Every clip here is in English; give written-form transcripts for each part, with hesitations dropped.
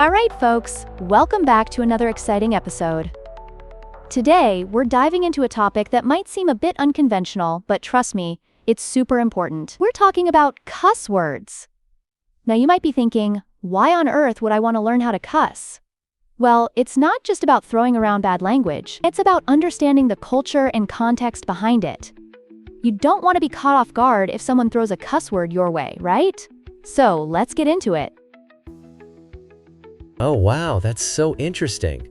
Alright folks, welcome back to another exciting episode. Today, we're diving into a topic that might seem a bit unconventional, but trust me, it's super important. We're talking about cuss words. Now you might be thinking, why on earth would I want to learn how to cuss? Well, it's not just about throwing around bad language, it's about understanding the culture and context behind it. You don't want to be caught off guard if someone throws a cuss word your way, right? So, let's get into it. Oh wow, that's so interesting.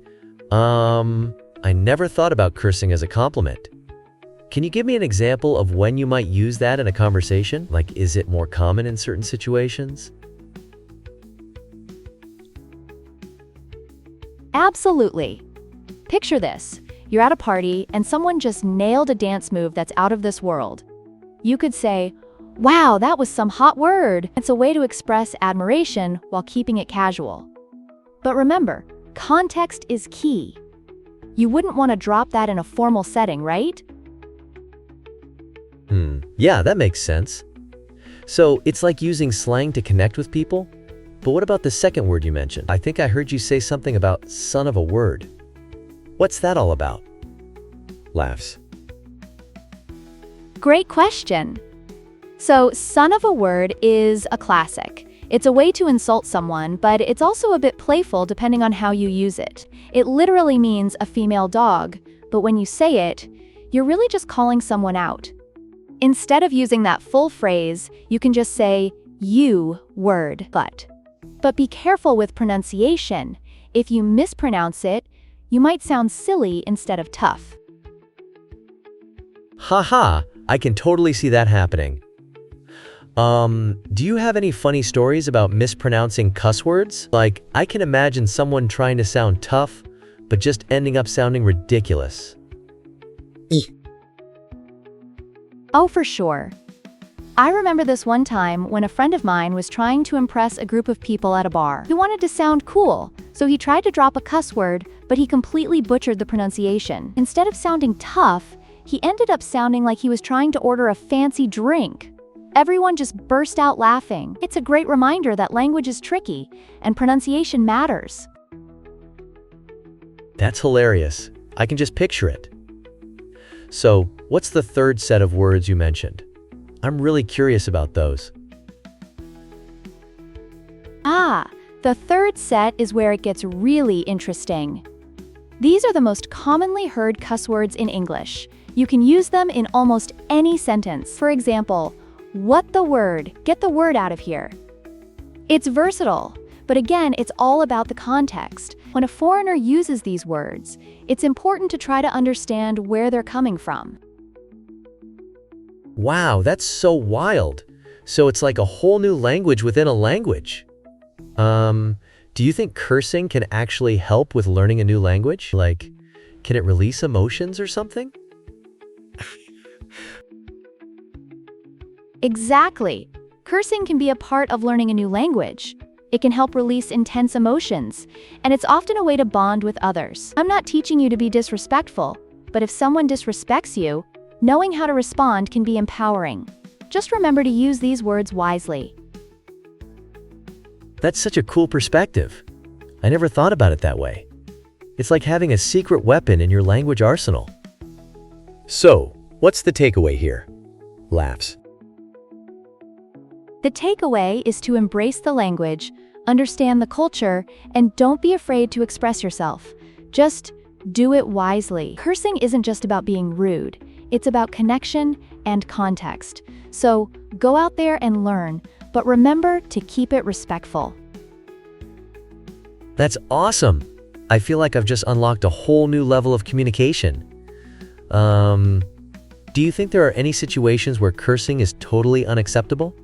I never thought about cursing as a compliment. Can you give me an example of when you might use that in a conversation? Like, is it more common in certain situations? Absolutely. Picture this. You're at a party and someone just nailed a dance move that's out of this world. You could say, "Wow, that was some hot word." It's a way to express admiration while keeping it casual. But remember, context is key. You wouldn't want to drop that in a formal setting, right? Yeah, that makes sense. So, it's like using slang to connect with people? But what about the second word you mentioned? I think I heard you say something about son of a word. What's that all about? Laughs. Great question. So, son of a word is a classic. It's a way to insult someone, but it's also a bit playful depending on how you use it. It literally means a female dog, but when you say it, you're really just calling someone out. Instead of using that full phrase, you can just say, "you word, but." But be careful with pronunciation. If you mispronounce it, you might sound silly instead of tough. Haha, I can totally see that happening. Do you have any funny stories about mispronouncing cuss words? Like, I can imagine someone trying to sound tough, but just ending up sounding ridiculous. Oh, for sure. I remember this one time when a friend of mine was trying to impress a group of people at a bar. He wanted to sound cool, so he tried to drop a cuss word, but he completely butchered the pronunciation. Instead of sounding tough, he ended up sounding like he was trying to order a fancy drink. Everyone just burst out laughing. It's a great reminder that language is tricky, and pronunciation matters. That's hilarious. I can just picture it. So, what's the third set of words you mentioned? I'm really curious about those. The third set is where it gets really interesting. These are the most commonly heard cuss words in English. You can use them in almost any sentence. For example, "What the word? Get the word out of here." It's versatile, but again, it's all about the context. When a foreigner uses these words, it's important to try to understand where they're coming from. Wow, that's so wild. So it's like a whole new language within a language. Do you think cursing can actually help with learning a new language? Like, can it release emotions or something? Exactly. Cursing can be a part of learning a new language. It can help release intense emotions, and it's often a way to bond with others. I'm not teaching you to be disrespectful, but if someone disrespects you, knowing how to respond can be empowering. Just remember to use these words wisely. That's such a cool perspective. I never thought about it that way. It's like having a secret weapon in your language arsenal. So, what's the takeaway here? Laughs. The takeaway is to embrace the language, understand the culture, and don't be afraid to express yourself. Just do it wisely. Cursing isn't just about being rude. It's about connection and context. So, go out there and learn, but remember to keep it respectful. That's awesome. I feel like I've just unlocked a whole new level of communication. Do you think there are any situations where cursing is totally unacceptable?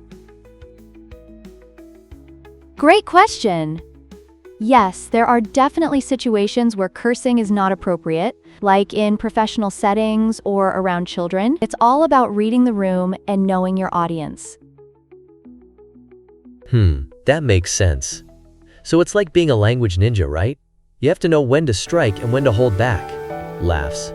Great question. Yes, there are definitely situations where cursing is not appropriate, like in professional settings or around children. It's all about reading the room and knowing your audience. That makes sense. So it's like being a language ninja, right? You have to know when to strike and when to hold back. Laughs.